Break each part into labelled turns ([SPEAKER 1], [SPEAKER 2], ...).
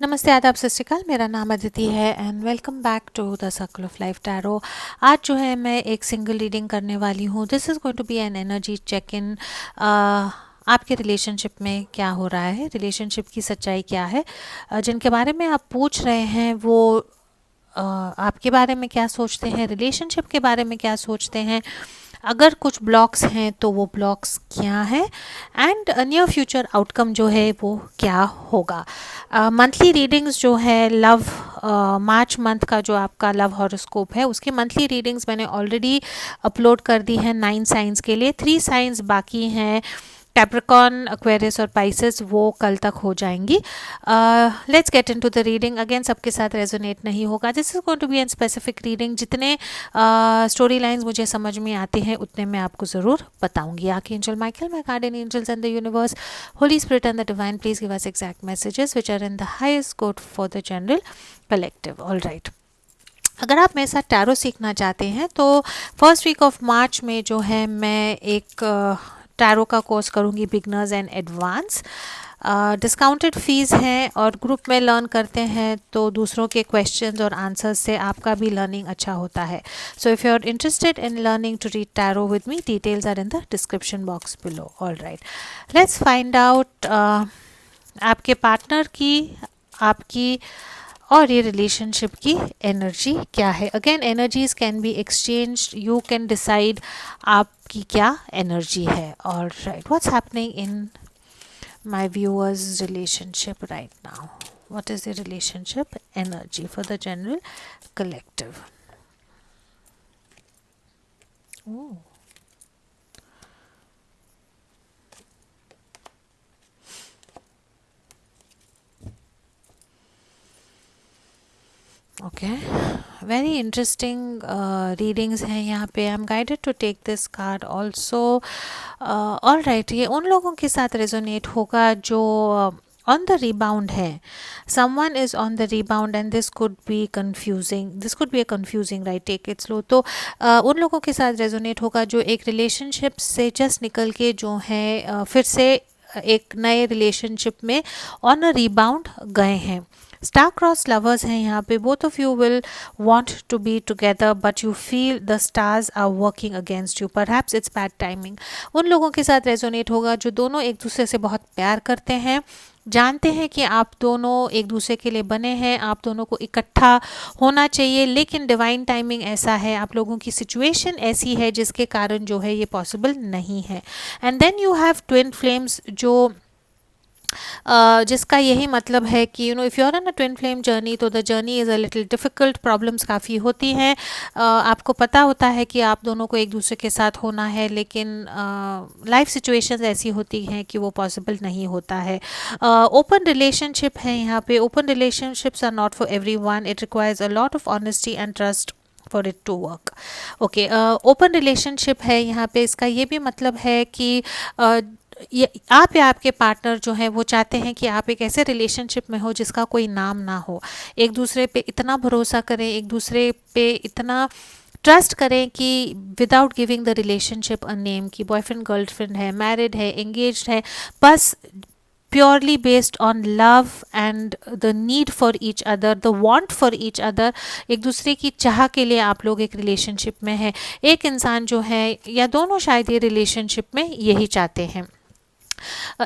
[SPEAKER 1] नमस्ते, आदाब, सत श्री अकाल। मेरा नाम अदिति है and welcome back to the circle of life tarot. आज जो है मैं एक सिंगल रीडिंग करने वाली हूँ। This is going to be an energy check in. आपके रिलेशनशिप में क्या हो रहा है, रिलेशनशिप की सच्चाई क्या है, जिनके बारे में आप पूछ रहे हैं वो आपके बारे में क्या सोचते हैं, रिलेशनशिप के बारे में क्या सोचते हैं, अगर कुछ ब्लॉक्स हैं तो वो ब्लॉक्स क्या हैं, एंड नियर फ्यूचर आउटकम जो है वो क्या होगा। मंथली रीडिंग्स जो है लव, मार्च मंथ का जो आपका लव हॉरोस्कोप है उसकी मंथली रीडिंग्स मैंने ऑलरेडी अपलोड कर दी हैं 9 साइंस के लिए। 3 साइंस बाकी हैं, कैप्रिकॉर्न, एक्वेरियस और पाइसेस, वो कल तक हो जाएंगी। Let's get into the reading. Again सबके साथ रेजोनेट नहीं होगा। This is going to be an specific reading. जितने स्टोरी लाइन्स मुझे समझ में आती हैं उतने मैं आपको ज़रूर बताऊंगी। Archangel Michael, my guardian angels and the universe, holy spirit and the divine, please give us exact messages which are in the highest good for the general collective. All right, अगर आप मेरे साथ टैरो सीखना चाहते हैं तो first week of March में जो है मैं एक टैरो का कोर्स करूँगी, beginners and advance. Discounted fees हैं और ग्रुप में लर्न करते हैं तो दूसरों के क्वेश्चंस और आंसर्स से आपका भी लर्निंग अच्छा होता है। So if you are interested in learning to read tarot with me, details are in the description box below. All right, let's find out आपके पार्टनर की, आपकी और ये रिलेशनशिप की एनर्जी क्या है। Again energies can be exchange, you can decide आपकी क्या एनर्जी है। और right, what's happening in my viewers relationship right now, what is the relationship energy for the general collective. Okay, very interesting readings हैं यहाँ पे। I am guided to take this card also. All right, ये उन लोगों के साथ resonate होगा जो ऑन द रिबाउंड है। Someone is on the rebound and this could be confusing, this could be a confusing, right, take it slow. तो उन लोगों के साथ रेजोनेट होगा जो एक रिलेशनशिप से जस्ट निकल के जो है फिर से एक नए रिलेशनशिप में ऑन अ रिबाउंड गए हैं। स्टार क्रॉस लवर्स हैं यहाँ पे। Both of you will want to be together but you feel the stars are working against you, perhaps it's bad timing। उन लोगों के साथ रेजोनेट होगा जो दोनों एक दूसरे से बहुत प्यार करते हैं, जानते हैं कि आप दोनों एक दूसरे के लिए बने हैं, आप दोनों को इकट्ठा होना चाहिए, लेकिन डिवाइन टाइमिंग ऐसा है, आप लोगों की सिचुएशन ऐसी है जिसके कारण जो है ये पॉसिबल नहीं है। And then you have twin flames जो जिसका यही मतलब है कि you know if you are on a twin flame journey तो the journey is a little difficult, problems काफ़ी होती हैं। आपको पता होता है कि आप दोनों को एक दूसरे के साथ होना है, लेकिन लाइफ सिचुएशंस ऐसी होती हैं कि वो पॉसिबल नहीं होता है। ओपन रिलेशनशिप है यहाँ पे। Open relationships are not for everyone, it requires a lot of honesty and trust for it to work. Okay, open relationship है यहाँ पे। इसका ये भी मतलब है कि ये आप या आपके पार्टनर जो है वो चाहते हैं कि आप एक ऐसे रिलेशनशिप में हो जिसका कोई नाम ना हो, एक दूसरे पे इतना भरोसा करें, एक दूसरे पे इतना ट्रस्ट करें कि without giving the relationship a name, कि बॉयफ्रेंड गर्लफ्रेंड है, मैरिड है, एंगेज्ड है, बस purely based on love and the need for each other, the want for each other, एक दूसरे की चाह के लिए आप लोग एक रिलेशनशिप में हैं। एक इंसान जो है या दोनों शायद ये रिलेशनशिप में यही चाहते हैं।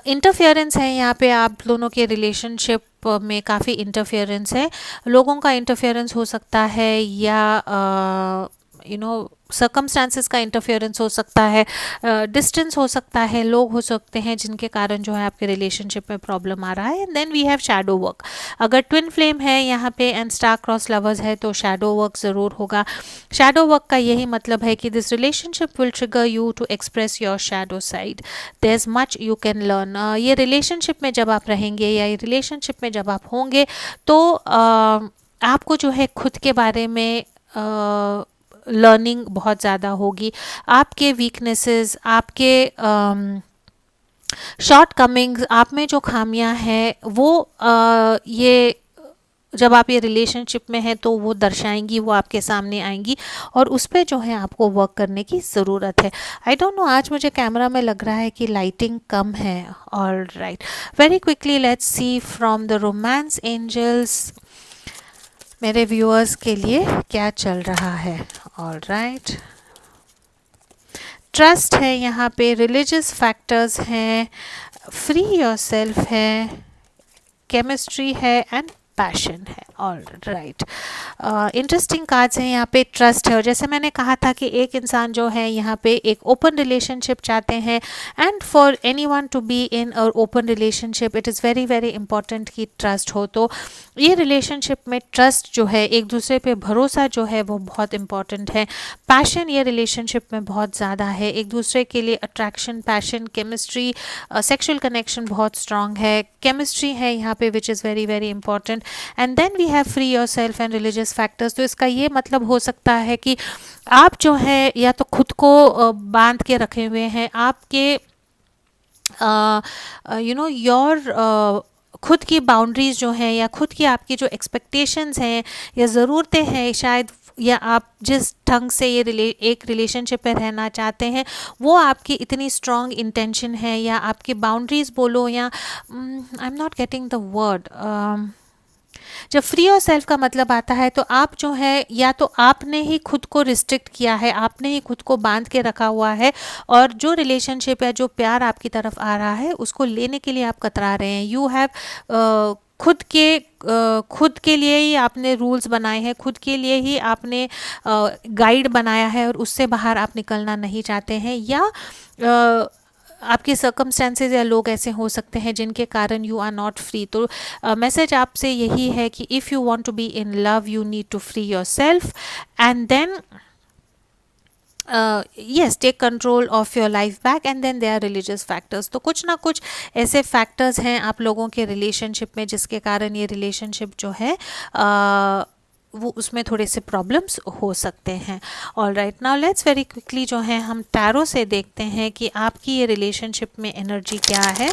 [SPEAKER 1] इंटरफेरेंस है यहाँ पे, आप दोनों के रिलेशनशिप में काफ़ी इंटरफेरेंस है। लोगों का इंटरफेरेंस हो सकता है या यू नो सर्कमस्टांसिस का इंटरफेरेंस हो सकता है, डिस्टेंस हो सकता है, लोग हो सकते हैं जिनके कारण जो है आपके रिलेशनशिप में प्रॉब्लम आ रहा है। And then we have shadow work. अगर ट्विन फ्लेम है यहाँ पे एंड स्टार क्रॉस लवर्स है तो शैडो वर्क ज़रूर होगा। शैडो वर्क का यही मतलब है कि this relationship will trigger you to express your shadow side, there is much you can learn. ये रिलेशनशिप में जब आप रहेंगे या ये रिलेशनशिप में जब आप होंगे तो आपको जो है खुद के बारे में लर्निंग बहुत ज़्यादा होगी। आपके वीकनेसेस, आपके शॉर्ट कमिंग्स, आप में जो खामियां हैं वो ये जब आप ये रिलेशनशिप में हैं तो वो दर्शाएंगी, वो आपके सामने आएंगी और उस पे जो है आपको वर्क करने की ज़रूरत है। आई डोंट नो, आज मुझे कैमरा में लग रहा है कि लाइटिंग कम है। All right, very quickly let's see from the romance angels मेरे व्यूअर्स के लिए क्या चल रहा है। ऑल राइट, ट्रस्ट है यहाँ पे, रिलीजियस फैक्टर्स हैं, फ्री योरसेल्फ है, केमिस्ट्री है एंड पैशन है। ऑल राइट, इंटरेस्टिंग कार्ड्स हैं यहाँ पे। ट्रस्ट है, और जैसे मैंने कहा था कि एक इंसान जो है यहाँ पे एक ओपन रिलेशनशिप चाहते हैं, and for any one to be in an open relationship it is very very important कि ट्रस्ट हो। तो ये रिलेशनशिप में ट्रस्ट जो है, एक दूसरे पे भरोसा जो है वो बहुत इंपॉर्टेंट है। पैशन ये रिलेशनशिप में बहुत ज़्यादा है, एक दूसरे के लिए attraction, passion, chemistry, sexual connection बहुत स्ट्रांग है, केमिस्ट्री है यहाँ पे which is very very important. And then we have free yourself and religious factors. तो इसका ये मतलब हो सकता है कि आप जो है या तो खुद को बांध के रखे हुए हैं, आपके यू नो योर खुद की बाउंड्रीज जो हैं या खुद की आपकी जो एक्सपेक्टेशंस हैं या ज़रूरतें हैं शायद, या आप जिस ढंग से ये एक रिलेशनशिप में रहना चाहते हैं वो आपकी इतनी स्ट्रॉन्ग इंटेंशन है, या आपकी बाउंड्रीज बोलो, या आई am not getting the word. जब फ्री और सेल्फ का मतलब आता है तो आप जो है या तो आपने ही खुद को रिस्ट्रिक्ट किया है, आपने ही खुद को बांध के रखा हुआ है, और जो रिलेशनशिप या जो प्यार आपकी तरफ आ रहा है उसको लेने के लिए आप कतरा रहे हैं। यू हैव खुद के लिए ही आपने रूल्स बनाए हैं, खुद के लिए ही आपने गाइड बनाया है और उससे बाहर आप निकलना नहीं चाहते हैं, या आपके सर्कमस्टेंसेज या लोग ऐसे हो सकते हैं जिनके कारण यू आर नॉट फ्री। तो मैसेज आपसे यही है कि if you want to be in love you need to free yourself and then yes, take control of your life back, and then there are religious factors। तो कुछ ना कुछ ऐसे फैक्टर्स हैं आप लोगों के रिलेशनशिप में जिसके कारण ये रिलेशनशिप जो है वो उसमें थोड़े से प्रॉब्लम्स हो सकते हैं। All right, now let's very quickly जो है हम टैरो से देखते हैं कि आपकी ये रिलेशनशिप में एनर्जी क्या है,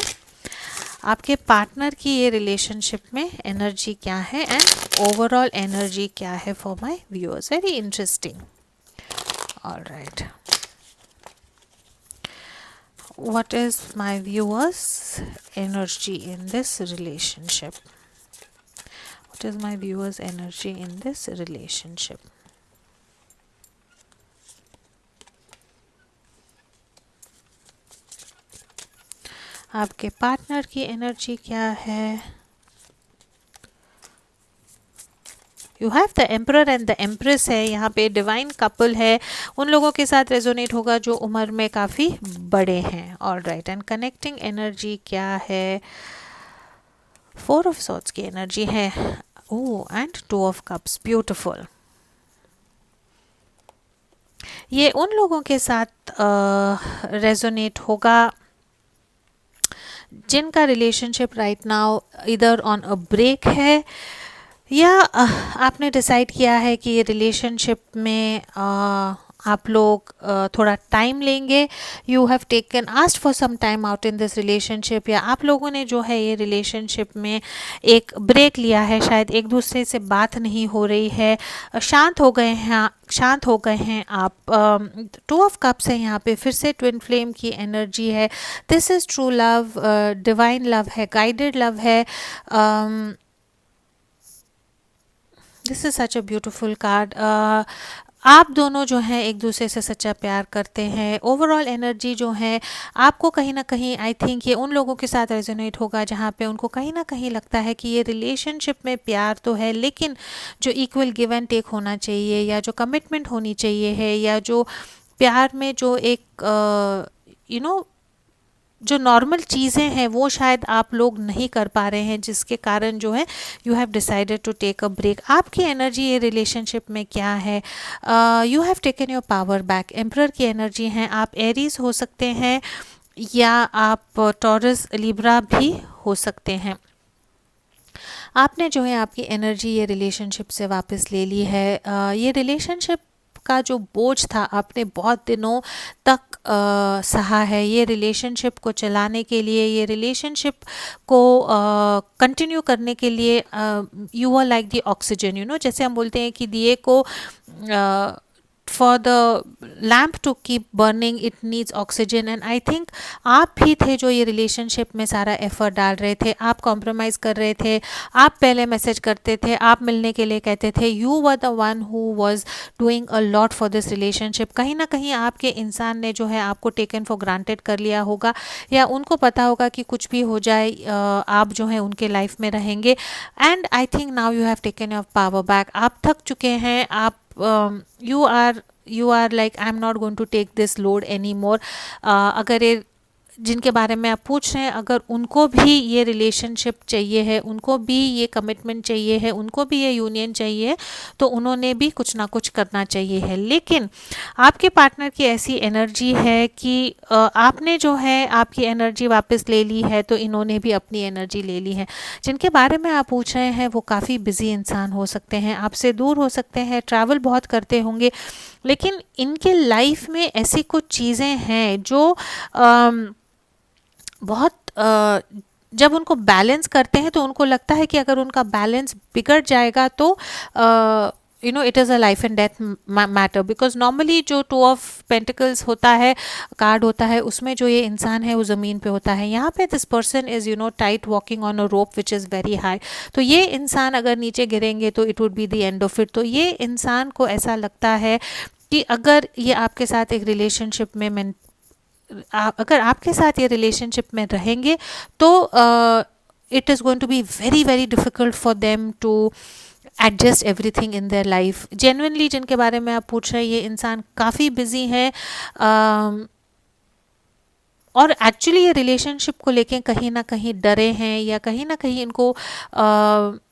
[SPEAKER 1] आपके पार्टनर की ये रिलेशनशिप में एनर्जी क्या है, एंड ओवरऑल एनर्जी क्या है for my viewers. Very interesting. All right, what is my viewers energy in this relationship? What is my viewers energy in this relationship? आपके पार्टनर की एनर्जी क्या है? You have the emperor and the empress है, यहाँ पे divine couple है, उन लोगों के साथ रेजोनेट होगा जो उम्र में काफ़ी बड़े हैं। All right, and connecting energy क्या है? 4 ऑफ सॉर्ड्स की एनर्जी है, ओह, एंड 2 ऑफ कप्स, ब्यूटिफुल। ये उन लोगों के साथ रेजोनेट होगा जिनका रिलेशनशिप राइट नाउ इधर ऑन अ ब्रेक है, या आपने डिसाइड किया है कि ये रिलेशनशिप में आप लोग थोड़ा टाइम लेंगे। You have taken asked for some time out in this relationship, या आप लोगों ने जो है ये रिलेशनशिप में एक ब्रेक लिया है, शायद एक दूसरे से बात नहीं हो रही है, शांत हो गए हैं आप। 2 ऑफ कप्स है यहाँ पे, फिर से ट्विन फ्लेम की एनर्जी है। This is true love, divine love है, गाइडेड लव है। This is such a beautiful card. आप दोनों जो हैं एक दूसरे से सच्चा प्यार करते हैं। ओवरऑल एनर्जी जो है आपको कहीं ना कहीं, आई थिंक ये उन लोगों के साथ रेजोनेट होगा जहाँ पे उनको कहीं ना कहीं लगता है कि ये रिलेशनशिप में प्यार तो है, लेकिन जो इक्वल गिव एंड टेक होना चाहिए, या जो कमिटमेंट होनी चाहिए है, या जो प्यार में जो एक यू नो जो नॉर्मल चीज़ें हैं वो शायद आप लोग नहीं कर पा रहे हैं, जिसके कारण जो है you have decided to take a break. आपकी एनर्जी ये रिलेशनशिप में क्या है? You have taken your power back, emperor की एनर्जी है। आप एरीज हो सकते हैं या आप टॉरस लिब्रा भी हो सकते हैं। आपने जो है आपकी एनर्जी ये रिलेशनशिप से वापस ले ली है। ये रिलेशनशिप का जो बोझ था आपने बहुत दिनों तक सहा है, ये रिलेशनशिप को चलाने के लिए, ये रिलेशनशिप को कंटिन्यू करने के लिए you are like the oxygen, you know, जैसे हम बोलते हैं कि दिए को for the lamp to keep burning it needs oxygen, and I think आप भी थे जो ये रिलेशनशिप में सारा एफर्ट डाल रहे थे, आप कॉम्प्रोमाइज़ कर रहे थे, आप पहले मैसेज करते थे, आप मिलने के लिए कहते थे, you were the one who was doing a lot for this relationship. कहीं ना कहीं आपके इंसान ने जो है आपको टेकन फॉर ग्रांटेड कर लिया होगा, या उनको पता होगा कि कुछ भी हो जाए आप जो है उनके लाइफ में रहेंगे, and I think now you have taken your power back. आप थक चुके हैं, आप you are like I'm not going to take this load anymore। अगर ये जिनके बारे में आप पूछ रहे हैं, अगर उनको भी ये रिलेशनशिप चाहिए है, उनको भी ये कमिटमेंट चाहिए है, उनको भी ये यूनियन चाहिए है, तो उन्होंने भी कुछ ना कुछ करना चाहिए है। लेकिन आपके पार्टनर की ऐसी एनर्जी है कि आपने जो है आपकी एनर्जी वापस ले ली है, तो इन्होंने भी अपनी एनर्जी ले ली है। जिनके बारे में आप पूछ रहे हैं वो काफ़ी बिजी इंसान हो सकते हैं, आपसे दूर हो सकते हैं, ट्रैवल बहुत करते होंगे, लेकिन इनके लाइफ में ऐसी कुछ चीज़ें हैं जो बहुत जब उनको बैलेंस करते हैं तो उनको लगता है कि अगर उनका बैलेंस बिगड़ जाएगा तो you know it is a life and death matter. Because normally जो टू ऑफ पेंटिकल्स होता है, कार्ड होता है, उसमें जो ये इंसान है वो ज़मीन पे होता है, यहाँ पे this person is you know tight walking on a rope which is very high. तो ये इंसान अगर नीचे गिरेंगे तो it would be the end of it. तो ये इंसान को ऐसा लगता है कि अगर ये आपके साथ एक रिलेशनशिप में अगर आपके साथ ये रिलेशनशिप में रहेंगे तो it is going to be very very difficult for them to adjust everything in their life. Genuinely जिनके बारे में आप पूछ रहे हैं, ये इंसान काफ़ी बिजी है, और एक्चुअली ये रिलेशनशिप को लेके कहीं ना कहीं डरे हैं, या कहीं ना कहीं इनको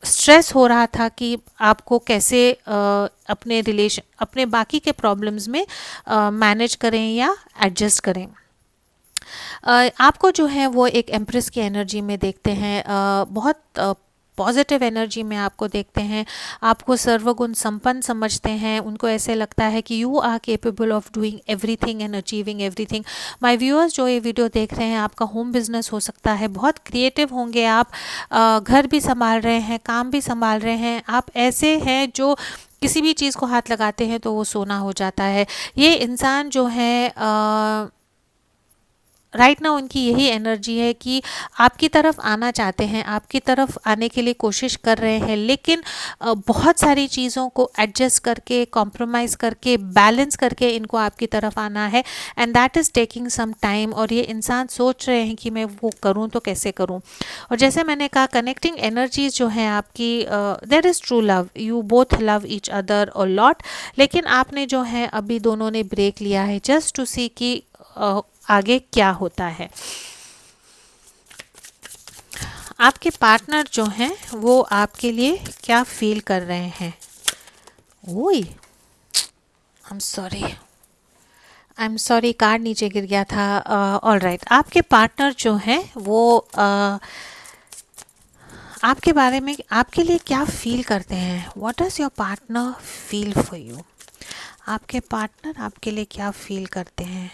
[SPEAKER 1] स्ट्रेस हो रहा था कि आपको कैसे अपने बाकी के प्रॉब्लम्स में मैनेज करें या एडजस्ट करें। आपको जो है वो एक एम्प्रेस की एनर्जी में देखते हैं, बहुत पॉजिटिव एनर्जी में आपको देखते हैं, आपको सर्वगुण संपन्न समझते हैं, उनको ऐसे लगता है कि you are capable of doing everything and achieving everything. My viewers जो ये वीडियो देख रहे हैं, आपका होम बिजनेस हो सकता है, बहुत क्रिएटिव होंगे आप, घर भी संभाल रहे हैं, काम भी संभाल रहे हैं, आप ऐसे हैं जो किसी भी चीज़ को हाथ लगाते हैं तो वो सोना हो जाता है। ये इंसान जो है राइट नाउ उनकी यही एनर्जी है कि आपकी तरफ आना चाहते हैं, आपकी तरफ आने के लिए कोशिश कर रहे हैं, लेकिन बहुत सारी चीज़ों को एडजस्ट करके, कॉम्प्रोमाइज़ करके, बैलेंस करके इनको आपकी तरफ आना है, and that is taking some time. और ये इंसान सोच रहे हैं कि मैं वो करूं तो कैसे करूं। और जैसे मैंने कहा, कनेक्टिंग एनर्जीज जो हैं आपकी, there is true love, you both love each other a lot, लेकिन आपने जो है अभी दोनों ने ब्रेक लिया है जस्ट टू सी कि आगे क्या होता है। आपके पार्टनर जो हैं वो आपके लिए क्या फील कर रहे हैं। ओए आई एम सॉरी कार्ड नीचे गिर गया था। ऑल राइट, आपके पार्टनर जो हैं वो आपके बारे में, आपके लिए क्या फील करते हैं। What does your partner feel for you. आपके पार्टनर आपके लिए क्या फील करते हैं।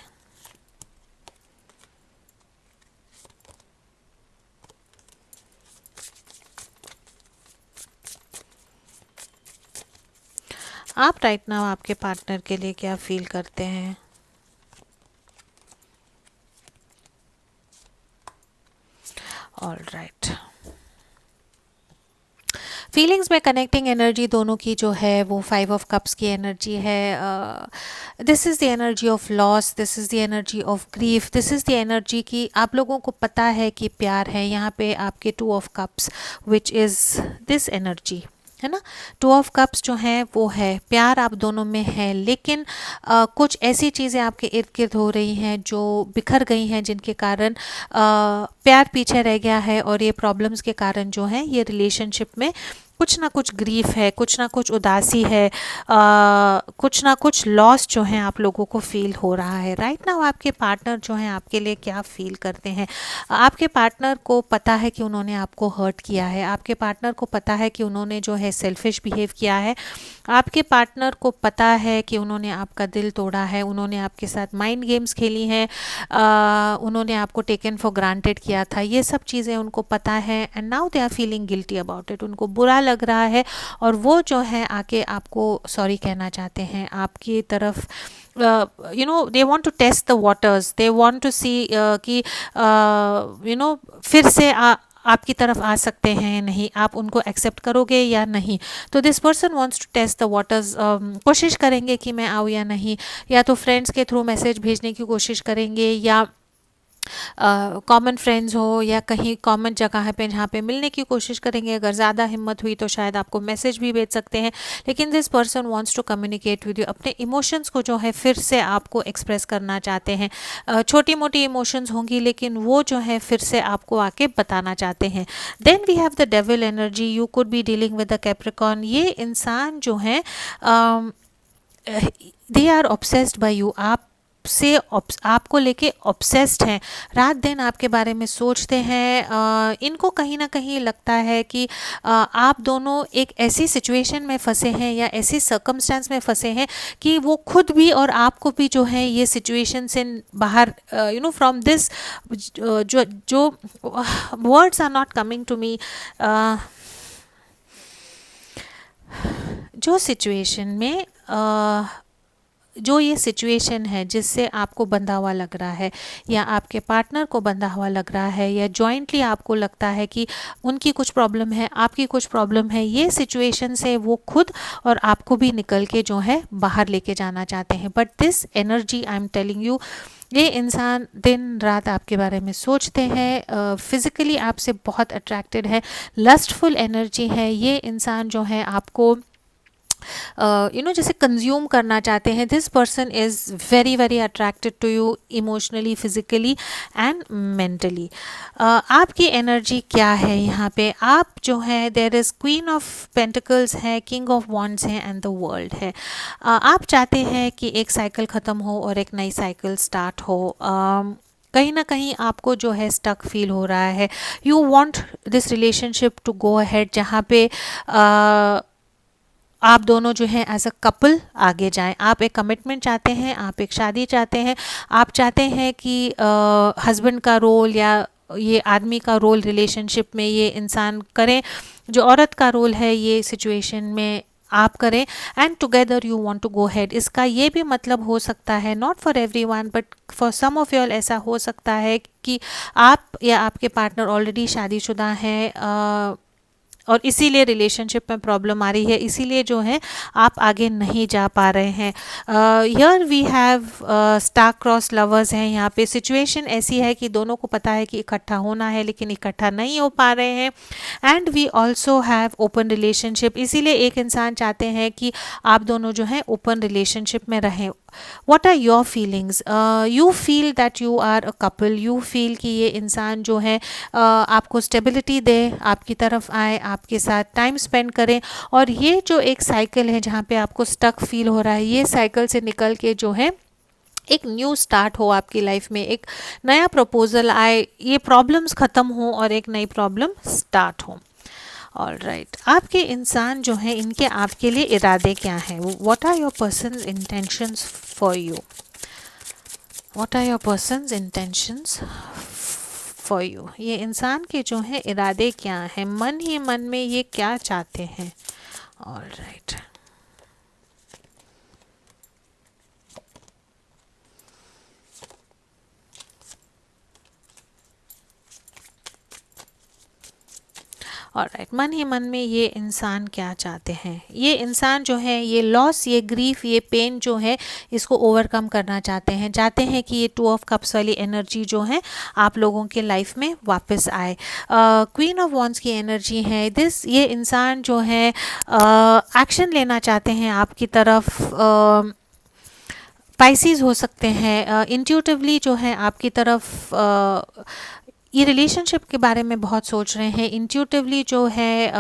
[SPEAKER 1] आप राइट नाउ आपके पार्टनर के लिए क्या फील करते हैं। ऑल राइट, फीलिंग्स में कनेक्टिंग एनर्जी दोनों की जो है वो 5 ऑफ कप्स की एनर्जी है। This is the energy of loss, this is the energy of grief, this is the energy की आप लोगों को पता है कि प्यार है। यहाँ पे आपके 2 of cups which is this energy है ना। 2 ऑफ कप्स जो है वो है प्यार आप दोनों में है, लेकिन कुछ ऐसी चीज़ें आपके इर्द गिर्द हो रही हैं जो बिखर गई हैं, जिनके कारण प्यार पीछे रह गया है, और ये प्रॉब्लम्स के कारण जो है ये रिलेशनशिप में कुछ ना कुछ ग्रीफ है, कुछ ना कुछ उदासी है, कुछ ना कुछ लॉस जो है आप लोगों को फील हो रहा है राइट नाउ। आपके पार्टनर जो हैं आपके लिए क्या फील करते हैं? आपके पार्टनर को पता है कि उन्होंने आपको हर्ट किया है, आपके पार्टनर को पता है कि उन्होंने जो है सेल्फिश बिहेव किया है, आपके पार्टनर को पता है कि उन्होंने आपका दिल तोड़ा है, उन्होंने आपके साथ माइंड गेम्स खेली हैं, उन्होंने आपको टेकन फॉर ग्रांटेड किया था, ये सब चीज़ें उनको पता है and now they are feeling guilty about it. उनको बुरा लग रहा है और वो जो है आके आपको सॉरी कहना चाहते हैं आपकी तरफ। They want to test the waters, they want to see कि फिर से आपकी तरफ आ सकते हैं या नहीं, आप उनको एक्सेप्ट करोगे या नहीं। तो this person wants to test the waters, कोशिश करेंगे कि मैं आऊँ या नहीं, या तो फ्रेंड्स के थ्रू मैसेज भेजने की कोशिश करेंगे, या कॉमन फ्रेंड्स हो या कहीं कॉमन जगह पे जहाँ पे मिलने की कोशिश करेंगे। अगर ज़्यादा हिम्मत हुई तो शायद आपको मैसेज भी भेज सकते हैं, लेकिन this person wants to communicate with you. अपने इमोशंस को जो है फिर से आपको एक्सप्रेस करना चाहते हैं। छोटी मोटी इमोशंस होंगी लेकिन वो जो है फिर से आपको आके बताना चाहते हैं। Then we have the devil energy, you could be dealing with the Capricorn. ये इंसान जो है they are obsessed by you, आपको लेके ऑब्सेस्ड हैं, रात दिन आपके बारे में सोचते हैं। इनको कहीं ना कहीं लगता है कि आप दोनों एक ऐसी सिचुएशन में फंसे हैं या ऐसी सर्कमस्टेंस में फंसे हैं कि वो खुद भी और आपको भी जो है ये सिचुएशन से बाहर फ्रॉम दिस, जो words are not coming to me, जो सिचुएशन में जो ये सिचुएशन है जिससे आपको बंधा हुआ लग रहा है या आपके पार्टनर को बंधा हुआ लग रहा है या जॉइंटली आपको लगता है कि उनकी कुछ प्रॉब्लम है आपकी कुछ प्रॉब्लम है, ये सिचुएशन से वो खुद और आपको भी निकल के जो है बाहर लेके जाना चाहते हैं। But this energy I am telling you, ये इंसान दिन रात आपके बारे में सोचते हैं, फिजिकली आपसे बहुत अट्रैक्टेड है, लस्टफुल एनर्जी है। ये इंसान जो है आपको जैसे कंज्यूम करना चाहते हैं। This person is very very attracted to you emotionally, physically and mentally. आपकी एनर्जी क्या है यहाँ पे? आप जो है there is queen of pentacles है, किंग ऑफ वॉन्ड्स है एंड द वर्ल्ड है। आप चाहते हैं कि एक साइकिल ख़त्म हो और एक नई साइकिल स्टार्ट हो। कहीं ना कहीं आपको जो है स्टक फील हो रहा है। You want this relationship to go ahead, जहाँ पे आप दोनों जो हैं एज अ कपल आगे जाएं। आप एक कमिटमेंट चाहते हैं, आप एक शादी चाहते हैं, आप चाहते हैं कि हस्बैंड का रोल या ये आदमी का रोल रिलेशनशिप में ये इंसान करें, जो औरत का रोल है ये सिचुएशन में आप करें, and together you want to go head. इसका ये भी मतलब हो सकता है, not for everyone but for some of you ऐसा हो सकता है कि आप या आपके पार्टनर ऑलरेडी शादीशुदा हैं और इसीलिए रिलेशनशिप में प्रॉब्लम आ रही है, इसीलिए जो है आप आगे नहीं जा पा रहे हैं। Here we have star cross lovers हैं। यहाँ पे सिचुएशन ऐसी है कि दोनों को पता है कि इकट्ठा होना है लेकिन इकट्ठा नहीं हो पा रहे हैं। And we also have open relationship, इसीलिए एक इंसान चाहते हैं कि आप दोनों जो है ओपन रिलेशनशिप में रहें। What are your feelings? You feel that you are a couple. You feel कि ये इंसान जो है आपको स्टेबिलिटी दे, आपकी तरफ आए, आपके साथ टाइम स्पेंड करें, और ये जो एक साइकिल है जहाँ पे आपको स्टक फील हो रहा है, ये साइकिल से निकल के जो है एक न्यू स्टार्ट हो आपकी लाइफ में, एक नया प्रपोजल आए, ये प्रॉब्लम्स ख़त्म हो और एक नई प्रॉब्लम स्टार्ट हो। ऑल राइट, आपके इंसान जो है इनके आपके लिए इरादे क्या हैं? What are your person's intentions for you? What are your person's intentions for you? ये इंसान के जो है इरादे क्या हैं? मन ही मन में ये क्या चाहते हैं? ऑल राइट, ऑलराइट, मन ही मन में ये इंसान क्या चाहते हैं? ये इंसान जो है ये लॉस, ये ग्रीफ, ये पेन जो है इसको ओवरकम करना चाहते हैं, चाहते हैं कि ये 2 ऑफ कप्स वाली एनर्जी जो है आप लोगों के लाइफ में वापस आए। क्वीन ऑफ वॉन्ड्स की एनर्जी है दिस। ये इंसान जो है एक्शन लेना चाहते हैं आपकी तरफ। पाइसीज हो सकते हैं, इंट्यूटिवली जो है आपकी तरफ ये रिलेशनशिप के बारे में बहुत सोच रहे हैं, इंट्यूटिवली जो है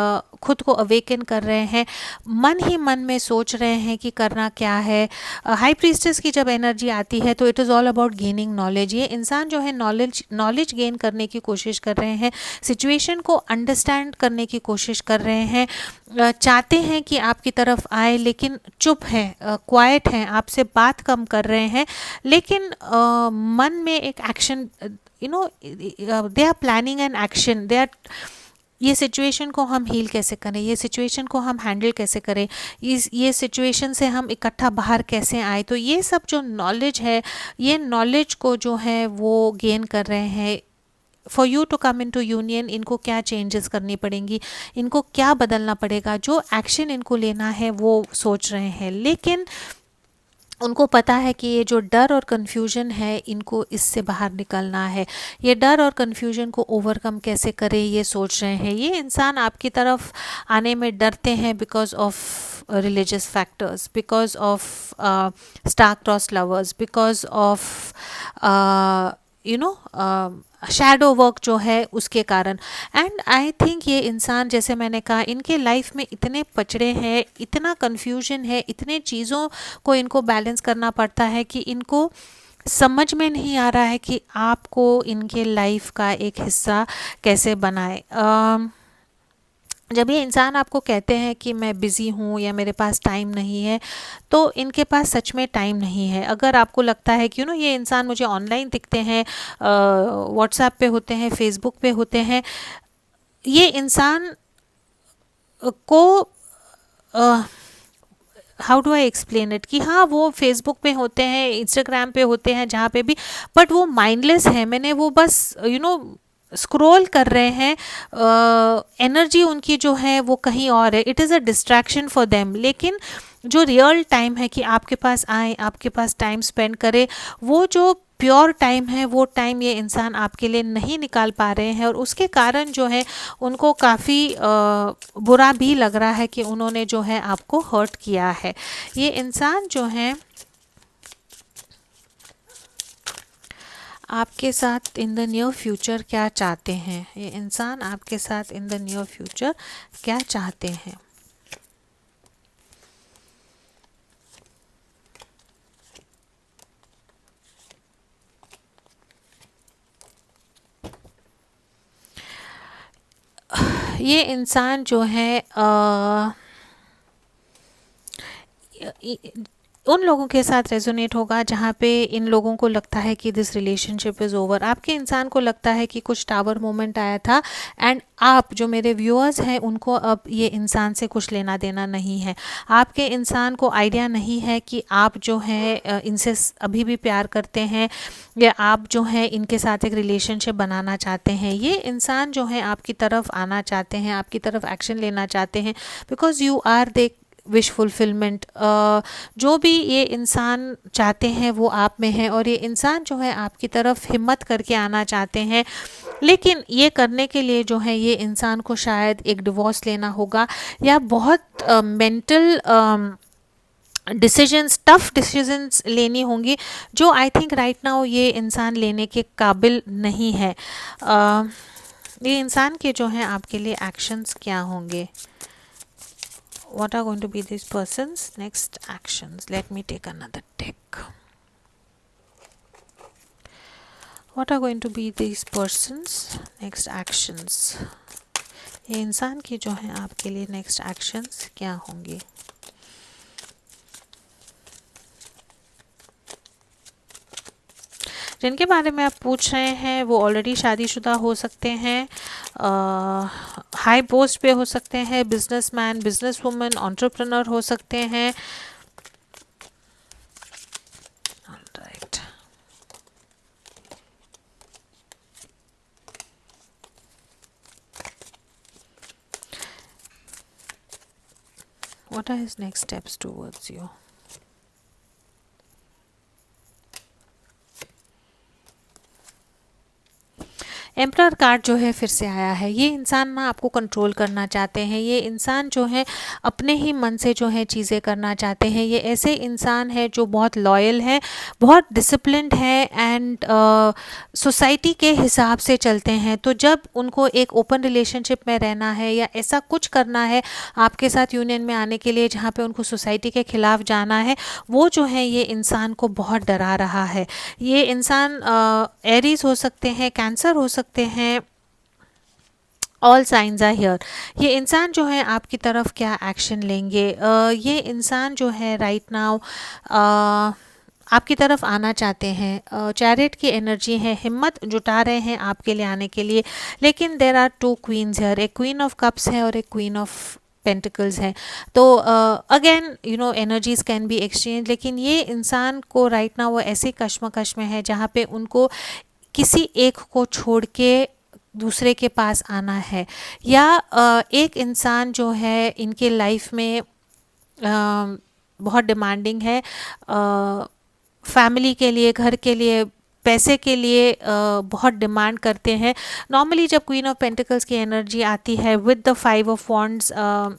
[SPEAKER 1] खुद को अवेकन कर रहे हैं, मन ही मन में सोच रहे हैं कि करना क्या है। हाई प्रीस्टेस की जब एनर्जी आती है तो it is all about gaining knowledge. ये इंसान जो है नॉलेज गेन करने की कोशिश कर रहे हैं, सिचुएशन को अंडरस्टैंड करने की कोशिश कर रहे हैं, चाहते हैं कि आपकी तरफ आए लेकिन चुप है, क्वाइट हैं, आपसे बात कम कर रहे हैं, लेकिन मन में एक action, they are planning an action, they are, ये सिचुएशन को हम हील कैसे करें, ये सिचुएशन को हम हैंडल कैसे करें, ये सिचुएशन से हम इकट्ठा बाहर कैसे आए। तो ये सब जो नॉलेज है, ये नॉलेज को जो है वो गेन कर रहे हैं। For you to come in to union, इनको क्या चेंजेस करनी पड़ेंगी, इनको क्या बदलना पड़ेगा, जो एक्शन इनको लेना है वो सोच रहे हैं। लेकिन उनको पता है कि ये जो डर और कन्फ्यूजन है, इनको इससे बाहर निकलना है। ये डर और कन्फ्यूजन को ओवरकम कैसे करें ये सोच रहे हैं। ये इंसान आपकी तरफ आने में डरते हैं because of religious factors, because of star cross lovers, because of shadow work जो है उसके कारण। एंड आई थिंक ये इंसान, जैसे मैंने कहा, इनके लाइफ में इतने पचड़े हैं, इतना कन्फ्यूजन है, इतने चीज़ों को इनको बैलेंस करना पड़ता है कि इनको समझ में नहीं आ रहा है कि आपको इनके लाइफ का एक हिस्सा कैसे बनाए। जब ये इंसान आपको कहते हैं कि मैं बिज़ी हूँ या मेरे पास टाइम नहीं है, तो इनके पास सच में टाइम नहीं है। अगर आपको लगता है कि ये इंसान मुझे ऑनलाइन दिखते हैं, व्हाट्सएप पे होते हैं, फेसबुक पे होते हैं, ये इंसान को how do I explain it, कि हाँ वो फेसबुक पे होते हैं, इंस्टाग्राम पे होते हैं, जहाँ पे भी, बट वो माइंडलेस है। मैंने वो बस स्क्रॉल कर रहे हैं, एनर्जी उनकी जो है वो कहीं और है, it is a distraction for them. लेकिन जो रियल टाइम है कि आपके पास आए, आपके पास टाइम स्पेंड करे, वो जो प्योर टाइम है, वो टाइम ये इंसान आपके लिए नहीं निकाल पा रहे हैं। और उसके कारण जो है उनको काफ़ी बुरा भी लग रहा है कि उन्होंने जो है आपको हर्ट किया है। ये इंसान जो है आपके साथ इन द नियर फ्यूचर क्या चाहते हैं, ये इंसान आपके साथ इन द नियर फ्यूचर क्या चाहते हैं। ये इंसान जो है उन लोगों के साथ रेजोनेट होगा जहाँ पे इन लोगों को लगता है कि दिस रिलेशनशिप इज़ ओवर। आपके इंसान को लगता है कि कुछ टावर मोमेंट आया था, एंड आप जो मेरे व्यूअर्स हैं उनको अब ये इंसान से कुछ लेना देना नहीं है। आपके इंसान को आइडिया नहीं है कि आप जो है इनसे अभी भी प्यार करते हैं, या आप जो है इनके साथ एक रिलेशनशिप बनाना चाहते हैं। ये इंसान जो है आपकी तरफ आना चाहते हैं, आपकी तरफ एक्शन लेना चाहते हैं, because you are they wish fulfilment. जो भी ये इंसान चाहते हैं वो आप में है, और ये इंसान जो है आपकी तरफ हिम्मत करके आना चाहते हैं। लेकिन ये करने के लिए जो है ये इंसान को शायद एक डिवोर्स लेना होगा, या बहुत मेंटल डिसीजंस, टफ डिसीजंस लेनी होंगी, जो आई थिंक राइट नाउ ये इंसान लेने के काबिल नहीं है। ये इंसान के जो हैं आपके लिए एक्शंस क्या होंगे? What are going to be this person's next actions? Let me take another deck. What are going to be these person's next actions? ये इंसान की जो है आपके लिए नेक्स्ट एक्शंस क्या होंगे? जिनके बारे में आप पूछ रहे हैं वो ऑलरेडी शादीशुदा हो सकते हैं, हाई पोस्ट पे हो सकते हैं, बिजनेसमैन, बिजनेस वुमन, एंटरप्रेन्योर हो सकते हैं। Right, what are his next steps towards you? Emperor card जो है फिर से आया है। ये इंसान ना आपको कंट्रोल करना चाहते हैं, ये इंसान जो है अपने ही मन से जो है चीज़ें करना चाहते हैं। ये ऐसे इंसान है जो बहुत लॉयल है, बहुत डिसिप्लिन्ड है एंड सोसाइटी के हिसाब से चलते हैं। तो जब उनको एक ओपन रिलेशनशिप में रहना है या ऐसा कुछ करना है आपके साथ यूनियन में आने के लिए जहाँ पे उनको सोसाइटी के खिलाफ जाना है, वो जो है ये इंसान को बहुत डरा रहा है। ये इंसान एरीज हो सकते हैं, कैंसर हो सकते हैं, ऑल साइंस आर हियर। ये इंसान जो है आपकी तरफ क्या एक्शन लेंगे? ये इंसान जो है राइट नाउ आपकी तरफ आना चाहते हैं। चैरिट की एनर्जी है, हिम्मत जुटा रहे हैं आपके लिए आने के लिए, लेकिन there are two queens here, एक क्वीन ऑफ कप्स है और एक क्वीन ऑफ पेंटिकल्स हैं। तो again you know energies can be exchange, लेकिन ये इंसान को राइट नाउ वो ऐसी कश्मकश में है जहाँ पे उनको किसी एक को छोड़ के दूसरे के पास आना है, या एक इंसान जो है इनके लाइफ में बहुत डिमांडिंग है, फैमिली के लिए, घर के लिए, पैसे के लिए बहुत डिमांड करते हैं। नॉर्मली जब क्वीन ऑफ पेंटिकल्स की एनर्जी आती है with the five of wands,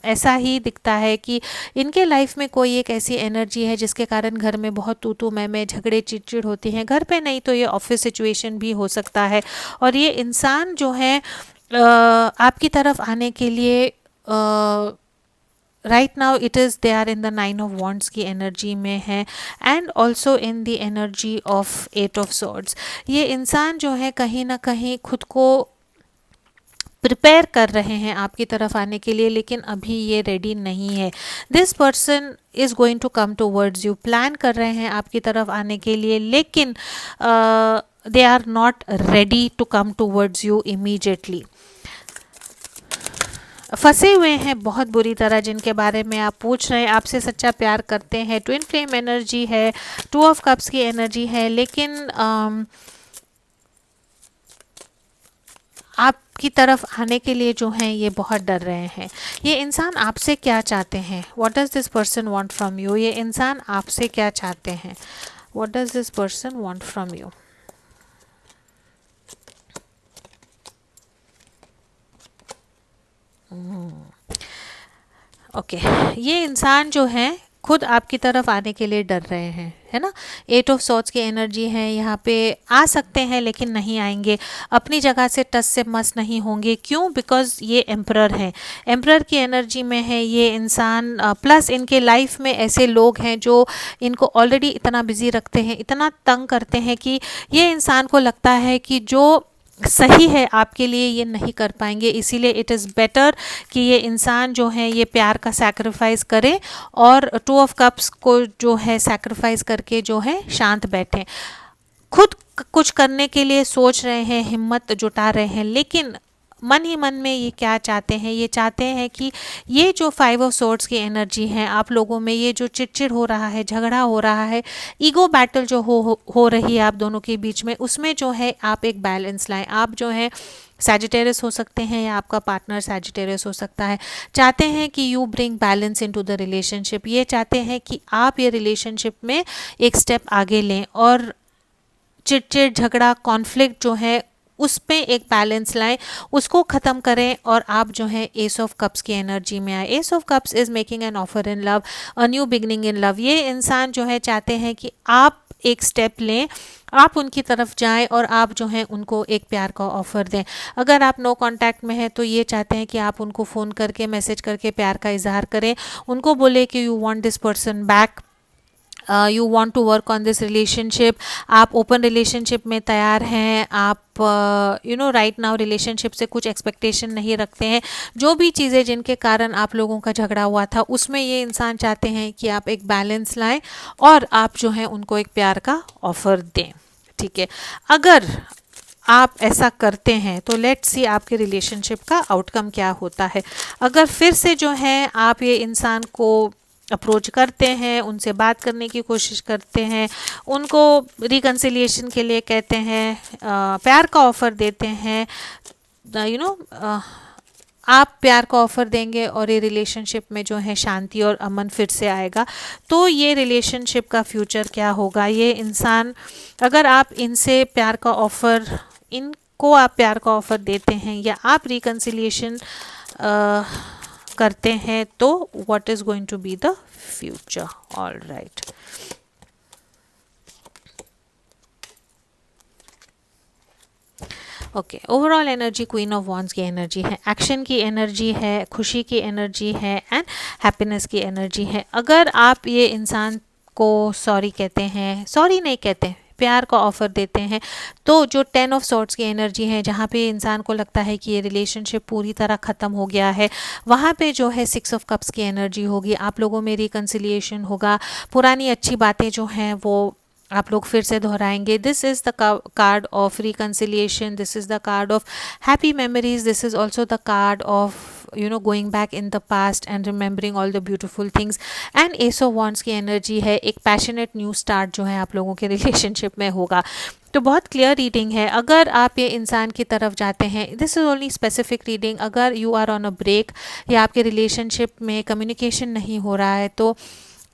[SPEAKER 1] ऐसा ही दिखता है कि इनके लाइफ में कोई एक ऐसी एनर्जी है जिसके कारण घर में बहुत तू मैं झगड़े चिड़चिड़ होती हैं। घर पे नहीं तो ये ऑफिस सिचुएशन भी हो सकता है। और ये इंसान जो है आपकी तरफ आने के लिए right now it is they are in the 9 of wands की एनर्जी में है and also in the energy of 8 of swords. ये इंसान जो है कहीं ना कहीं खुद को प्रिपेयर कर रहे हैं आपकी तरफ आने के लिए, लेकिन अभी ये रेडी नहीं है। This person is going to come towards you, plan कर रहे हैं आपकी तरफ आने के लिए, लेकिन they are not ready to come towards you immediately. फंसे हुए हैं बहुत बुरी तरह, जिनके बारे में आप पूछ रहे हैं, आपसे सच्चा प्यार करते हैं। ट्विन फ्लेम एनर्जी है, 2 ऑफ कप्स की एनर्जी है, लेकिन आपकी तरफ आने के लिए जो हैं ये बहुत डर रहे हैं। ये इंसान आपसे क्या चाहते हैं? What does this person want from you? ये इंसान आपसे क्या चाहते हैं? What does this person want from you? Okay, ये इंसान जो है खुद आपकी तरफ आने के लिए डर रहे हैं, है ना। 8 ऑफ सॉर्ड्स की एनर्जी है, यहाँ पे आ सकते हैं लेकिन नहीं आएंगे, अपनी जगह से टस से मस नहीं होंगे। क्यों? बिकॉज ये एम्परर है, एम्परर की एनर्जी में है ये इंसान। प्लस इनके लाइफ में ऐसे लोग हैं जो इनको ऑलरेडी इतना बिजी रखते हैं, इतना तंग करते हैं कि ये इंसान को लगता है कि जो सही है आपके लिए ये नहीं कर पाएंगे। इसीलिए इट इज़ बेटर कि ये इंसान जो है ये प्यार का सैक्रिफाइस करे और 2 ऑफ कप्स को जो है सैक्रिफाइस करके जो है शांत बैठें। खुद कुछ करने के लिए सोच रहे हैं, हिम्मत जुटा रहे हैं, लेकिन मन ही मन में ये क्या चाहते हैं? ये चाहते हैं कि ये जो 5 ऑफ सोर्ड्स की एनर्जी है आप लोगों में, ये जो चिड़चिड़ हो रहा है, झगड़ा हो रहा है, ईगो बैटल जो हो रही है आप दोनों के बीच में, उसमें जो है आप एक बैलेंस लाएं। आप जो है सैजिटेरियस हो सकते हैं या आपका पार्टनर सैजिटेरियस हो सकता है, चाहते हैं कि you bring balance into the relationship. ये चाहते हैं कि आप ये रिलेशनशिप में एक स्टेप आगे लें और चिड़चिड़, झगड़ा, कॉन्फ्लिक्ट जो है उस पे एक बैलेंस लाएं, उसको ख़त्म करें और आप जो है एस ऑफ कप्स की एनर्जी में आए। S of cups is making an offer in love, a new beginning in love. ये इंसान जो है चाहते हैं कि आप एक स्टेप लें, आप उनकी तरफ जाएं और आप जो है उनको एक प्यार का ऑफ़र दें। अगर आप नो कांटेक्ट में हैं तो ये चाहते हैं कि आप उनको फ़ोन करके, मैसेज करके प्यार का इजहार करें, उनको बोले कि you want this person back, you want to work on this relationship. आप ओपन रिलेशनशिप में तैयार हैं, आप you know right now relationship से कुछ एक्सपेक्टेशन नहीं रखते हैं। जो भी चीज़ें जिनके कारण आप लोगों का झगड़ा हुआ था उसमें ये इंसान चाहते हैं कि आप एक बैलेंस लाएं और आप जो है उनको एक प्यार का ऑफ़र दें। ठीक है, अगर आप ऐसा करते हैं तो लेट्स सी आपके रिलेशनशिप का आउटकम क्या होता है। अगर फिर से जो है आप ये इंसान को अप्रोच करते हैं, उनसे बात करने की कोशिश करते हैं, उनको रिकन्सिलिएशन के लिए कहते हैं, प्यार का ऑफ़र देते हैं, यू नो आप प्यार का ऑफ़र देंगे और ये रिलेशनशिप में जो है शांति और अमन फिर से आएगा, तो ये रिलेशनशिप का फ्यूचर क्या होगा? ये इंसान, अगर आप इनसे प्यार का ऑफ़र, इन को आप प्यार का ऑफर देते हैं या आप रिकंसिलिएशन करते हैं, तो what is going to be the future? All right, okay, overall energy queen of wands की एनर्जी है, एक्शन की एनर्जी है, खुशी की एनर्जी है एंड हैप्पीनेस की एनर्जी है। अगर आप ये इंसान को सॉरी कहते हैं, सॉरी नहीं कहते हैं, प्यार का ऑफर देते हैं, तो जो 10 ऑफ सॉर्ट्स की एनर्जी है, जहाँ पे इंसान को लगता है कि ये रिलेशनशिप पूरी तरह ख़त्म हो गया है, वहाँ पे जो है 6 ऑफ कप्स की एनर्जी होगी। आप लोगों में रिकन्सिलिएशन होगा, पुरानी अच्छी बातें जो हैं वो आप लोग फिर से दोहराएंगे। This is the card of reconciliation, this is the card of happy memories, this is also the card of going back in the past and remembering all the beautiful things. And S of wands की energy है, एक passionate new start जो है आप लोगों के relationship में होगा। तो बहुत क्लियर रीडिंग है। अगर आप ये इंसान की तरफ जाते हैं, this is only specific reading, अगर you are on a break या आपके रिलेशनशिप में कम्युनिकेशन नहीं हो रहा है, तो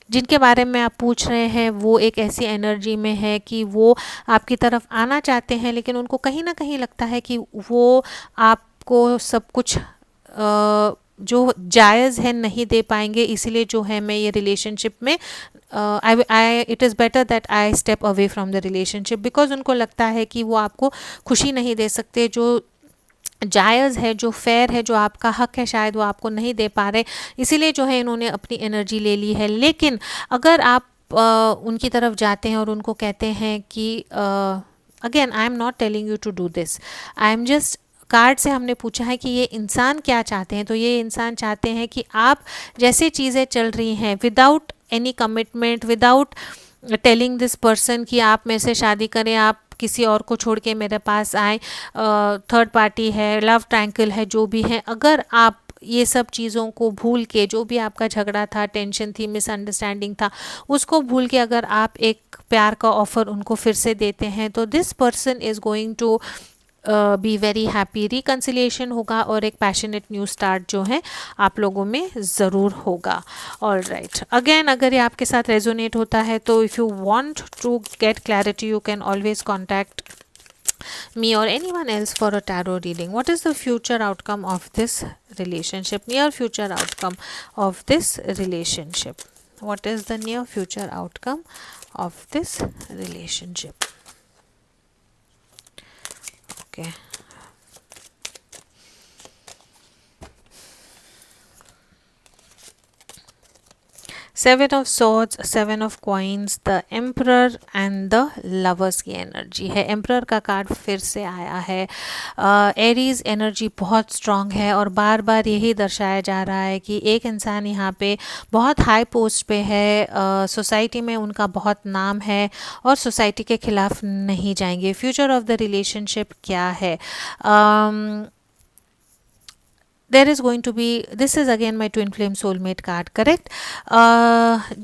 [SPEAKER 1] जिनके बारे में आप पूछ रहे हैं वो एक ऐसी एनर्जी में है कि वो आपकी तरफ आना चाहते हैं, लेकिन उनको कहीं ना कहीं लगता है कि वो आपको सब कुछ जो जायज़ है नहीं दे पाएंगे। इसीलिए जो है मैं ये रिलेशनशिप में it is better that I step away from the relationship, because उनको लगता है कि वो आपको खुशी नहीं दे सकते, जो जायज़ है, जो फेयर है, जो आपका हक है, शायद वो आपको नहीं दे पा रहे, इसीलिए जो है इन्होंने अपनी एनर्जी ले ली है। लेकिन अगर आप उनकी तरफ जाते हैं और उनको कहते हैं कि again I am not telling you to do this, I am just, card से हमने पूछा है कि ये इंसान क्या चाहते हैं, तो ये इंसान चाहते हैं कि आप जैसे चीज़ें चल रही हैं, without any commitment, without telling this person कि आप मेरे से शादी करें, आप किसी और को छोड़ के मेरे पास आए, थर्ड पार्टी है, लव ट्रायंगल है, जो भी है, अगर आप ये सब चीज़ों को भूल के, जो भी आपका झगड़ा था, टेंशन थी, मिसअंडरस्टैंडिंग था, उसको भूल के अगर आप एक प्यार का ऑफ़र उनको फिर से देते हैं, तो this person is going to be very happy. Reconciliation होगा और एक पैशनेट न्यू स्टार्ट जो है आप लोगों में ज़रूर होगा। ऑल राइट, अगेन अगर ये आपके साथ रेजोनेट होता है, तो if you want to get clarity, you can always contact me or anyone else for a tarot reading. What is the future outcome of this relationship? Near future outcome of this relationship. What is the near future outcome of this relationship? Okay. Seven of swords, seven of coins, the emperor and the lovers की energy है। Emperor का card फिर से आया है। Aries energy बहुत strong है और बार बार यही दर्शाया जा रहा है कि एक इंसान यहाँ पे बहुत हाई पोस्ट पे है, सोसाइटी में उनका बहुत नाम है और सोसाइटी के खिलाफ नहीं जाएंगे। फ्यूचर ऑफ द रिलेशनशिप क्या है? there is going to be, this is again my twin flame soulmate card, correct?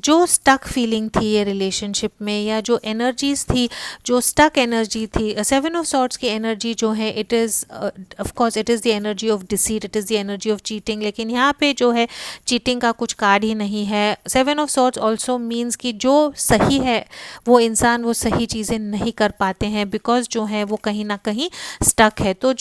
[SPEAKER 1] जो स्टक फीलिंग थी ये रिलेशनशिप में, या जो एनर्जीज थी, जो स्टक एनर्जी थी, सेवन ऑफ सॉर्ड्स की एनर्जी जो है, it is of course it is the energy of deceit, it is the energy of cheating, लेकिन यहाँ पे जो है चीटिंग का कुछ कार्ड ही नहीं है। Seven of swords also means कि जो सही है वो इंसान वो सही चीज़ें नहीं कर पाते हैं, बिकॉज जो है वो कहीं ना कहीं स्टक है। तो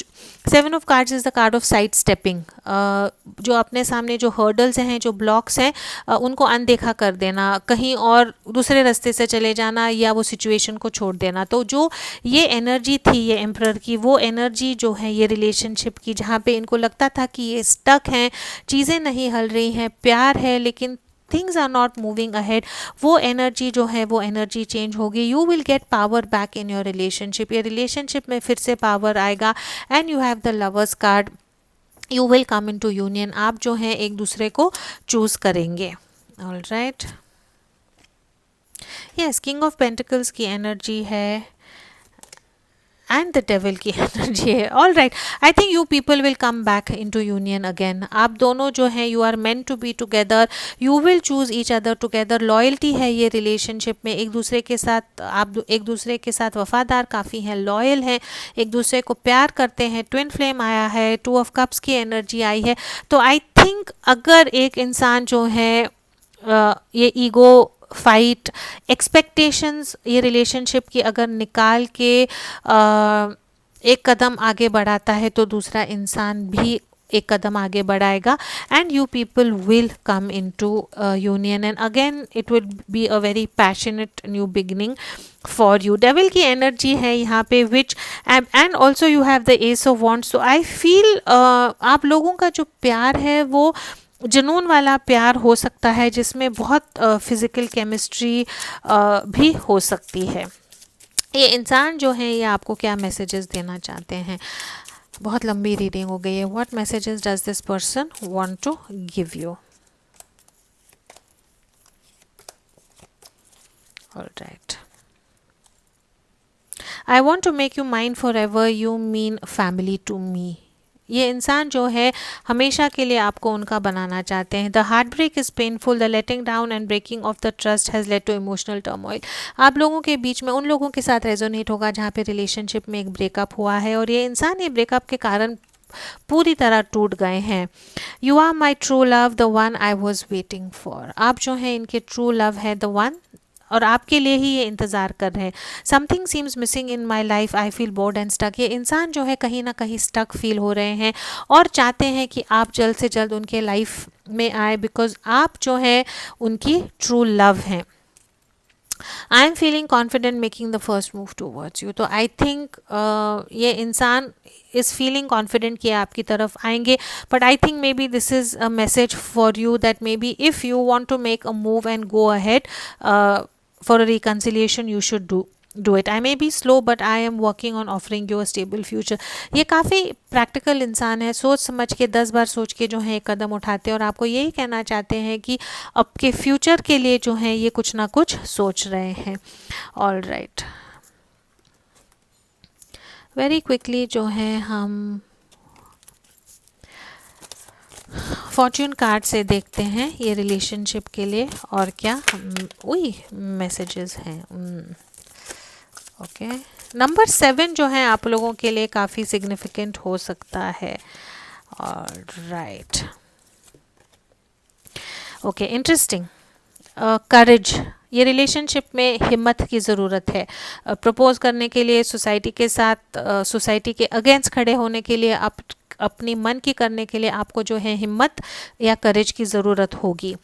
[SPEAKER 1] seven of cards is the card of side stepping, जो अपने सामने जो हर्डल्स हैं, जो ब्लॉक्स हैं, उनको अनदेखा कर देना, कहीं और दूसरे रास्ते से चले जाना, या वो सिचुएशन को छोड़ देना। तो जो ये एनर्जी थी ये एम्परर की, वो एनर्जी जो है ये रिलेशनशिप की, जहाँ पे इनको लगता था कि ये स्टक हैं, चीज़ें नहीं हल रही हैं, प्यार है लेकिन things are not moving ahead, वो एनर्जी जो है वो एनर्जी चेंज होगी। You will get power back in your relationship, ये रिलेशनशिप में फिर से पावर आएगा। And you have the lovers card, you will come in to union, आप जो है एक दूसरे को चूज करेंगे। All right, yes, king of pentacles की एनर्जी है एंड द डेविल की एनर्जी है। All right, I think you people will come back in to union again. आप दोनों जो हैं you are meant to be together, you will choose each other together. Loyalty है ये relationship में, एक दूसरे के साथ, आप एक दूसरे के साथ वफादार काफ़ी हैं, लॉयल हैं, एक दूसरे को प्यार करते हैं। ट्विन फ्लेम आया है, टू ऑफ कप्स की एनर्जी आई है। तो आई थिंक अगर एक इंसान जो है ये ईगो फाइट, एक्सपेक्टेशंस ये रिलेशनशिप की अगर निकाल के एक कदम आगे बढ़ाता है तो दूसरा इंसान भी एक कदम आगे बढ़ाएगा and you people will come in to union and again it will be a very passionate new beginning for you. Devil की एनर्जी है यहाँ पे which and also you have the ace of wands. So I feel आप लोगों का जो प्यार है वो जुनून वाला प्यार हो सकता है जिसमें बहुत फिजिकल केमिस्ट्री भी हो सकती है. ये इंसान जो है ये आपको क्या मैसेजेस देना चाहते हैं. बहुत लंबी रीडिंग हो गई है. What messages does this person want to give you. Alright. I want to make you mind forever. You mean family to me. ये इंसान जो है हमेशा के लिए आपको उनका बनाना चाहते हैं. The heart break is painful. The letting down and breaking of the trust has led to emotional turmoil. आप लोगों के बीच में उन लोगों के साथ रेजोनेट होगा जहाँ पे रिलेशनशिप में एक ब्रेकअप हुआ है और ये इंसान ये ब्रेकअप के कारण पूरी तरह टूट गए हैं. You are my true love, the one I was waiting for. आप जो हैं इनके ट्रू लव है, द वन, और आपके लिए ही ये इंतज़ार कर रहे हैं. Something seems missing in my life. I feel bored and stuck. ये इंसान जो है कहीं ना कहीं स्टक फील हो रहे हैं और चाहते हैं कि आप जल्द से जल्द उनके लाइफ में आए बिकॉज आप जो है उनकी ट्रू लव हैं. I am feeling confident making the first move towards you. तो आई थिंक ये इंसान इस फीलिंग कॉन्फिडेंट कि आपकी तरफ आएंगे but I think maybe this is a message for you that maybe if you want to make a move and go ahead for a reconciliation you should do it. I may be slow but I am working on offering you a stable future. ये काफ़ी practical इंसान है. सोच समझ के 10 बार सोच के जो है एक कदम उठाते हैं और आपको यही कहना चाहते हैं कि आपके फ्यूचर के लिए जो है ये कुछ ना कुछ सोच रहे हैं. All right. वेरी क्विकली जो है हम फॉर्च्यून कार्ड से देखते हैं ये रिलेशनशिप के लिए और क्या मैसेजेस हैं. ओके. नंबर 7 जो है आप लोगों के लिए काफ़ी सिग्निफिकेंट हो सकता है. और राइट. ओके. इंटरेस्टिंग. करेज. ये रिलेशनशिप में हिम्मत की ज़रूरत है. प्रपोज करने के लिए सोसाइटी के साथ सोसाइटी के अगेंस्ट खड़े होने के लिए आप अपनी मन की करने के लिए आपको जो है हिम्मत या करेज की ज़रूरत होगी.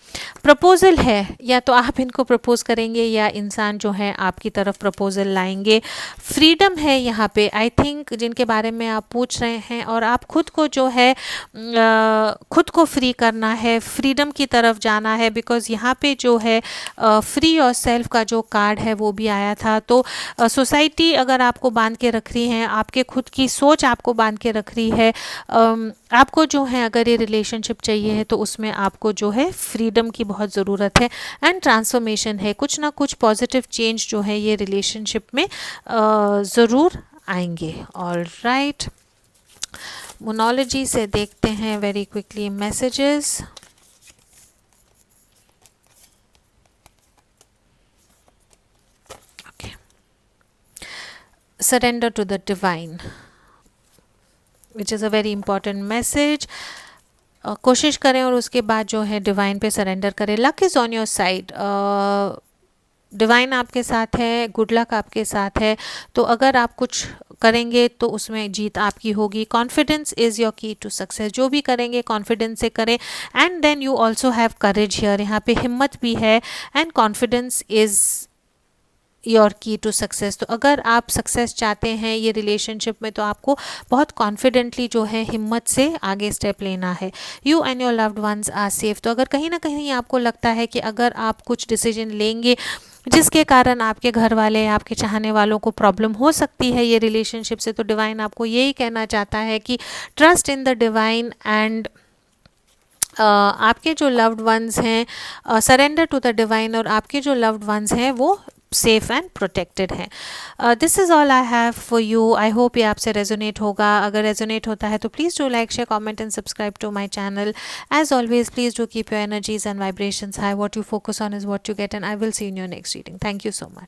[SPEAKER 1] प्रपोज़ल है या तो आप इनको प्रपोज करेंगे या इंसान जो है आपकी तरफ प्रपोज़ल लाएंगे. फ्रीडम है यहाँ पे आई थिंक जिनके बारे में आप पूछ रहे हैं और आप खुद को जो है खुद को फ्री करना है, फ्रीडम की तरफ जाना है बिकॉज़ यहाँ पे जो है फ्री और सेल्फ का जो कार्ड है वो भी आया था. तो सोसाइटी अगर आपको बांध के रख रही है, आपके खुद की सोच आपको बांध के रख रही है, आपको जो है अगर ये रिलेशनशिप चाहिए है तो उसमें आपको जो है फ्रीडम की बहुत ज़रूरत है एंड ट्रांसफॉर्मेशन है. कुछ ना कुछ पॉजिटिव चेंज जो है ये रिलेशनशिप में ज़रूर आएंगे. All right. मोनोलॉजी से देखते हैं very quickly messages. Okay. Surrender to the divine which is a very important message. कोशिश करें और उसके बाद जो है डिवाइन पे सरेंडर करें. Luck is on your side. Divine आपके साथ है, गुड लक आपके साथ है. तो अगर आप कुछ करेंगे तो उसमें जीत आपकी होगी. Confidence is your key to success. जो भी करेंगे कॉन्फिडेंस से करें and then you also have courage here. यहाँ पे हिम्मत भी है and confidence is your key to success. तो अगर आप सक्सेस चाहते हैं ये रिलेशनशिप में तो आपको बहुत कॉन्फिडेंटली जो है हिम्मत से आगे स्टेप लेना है. You and your loved ones are safe. तो अगर कहीं ना कहीं आपको लगता है कि अगर आप कुछ डिसीजन लेंगे जिसके कारण आपके घर वाले आपके चाहने वालों को प्रॉब्लम हो सकती है ये रिलेशनशिप से, तो डिवाइन आपको यही कहना चाहता है कि trust in the divine and आपके जो लव्ड वंस हैं सरेंडर टू द डिवाइन और आपके जो लव्ड वंस हैं वो सेफ एंड प्रोटेक्टेड हैं. This is all I have for you. I hope ये आपसे रेजोनेट होगा. अगर रेजोनेट होता है तो please do like, share, comment and subscribe to my channel. As always please do keep your energies and vibrations high. What you focus on is what you get and I will see in your next reading. Thank you so much.